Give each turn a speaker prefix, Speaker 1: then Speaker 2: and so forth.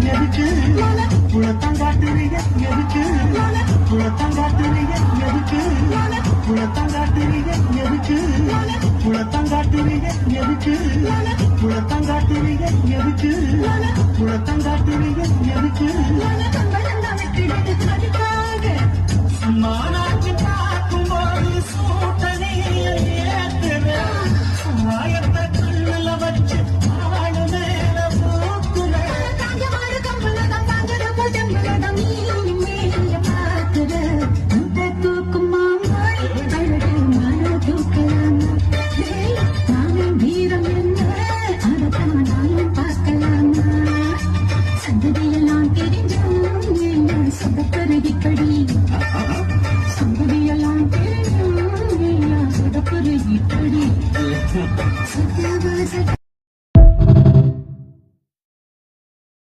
Speaker 1: எதுக்கு குளத்தங்காட்டுறீங்க எதுக்கு குளத்தங்காட்டுறீங்க எதுக்கு குளத்தங்காட்டுறீங்க எதுக்கு குளத்தங்காட்டுறீங்க எதுக்கு குளத்தங்காட்டுறீங்க எதுக்கு குளத்தங்காட்டுறீங்க எதுக்கு மாநாட்டு பார்க்கும்போது சூட்டனை ஏத்துற ஆயத்தை கண்ணுல வச்சு ஆடு மேல போக்குற
Speaker 2: நீ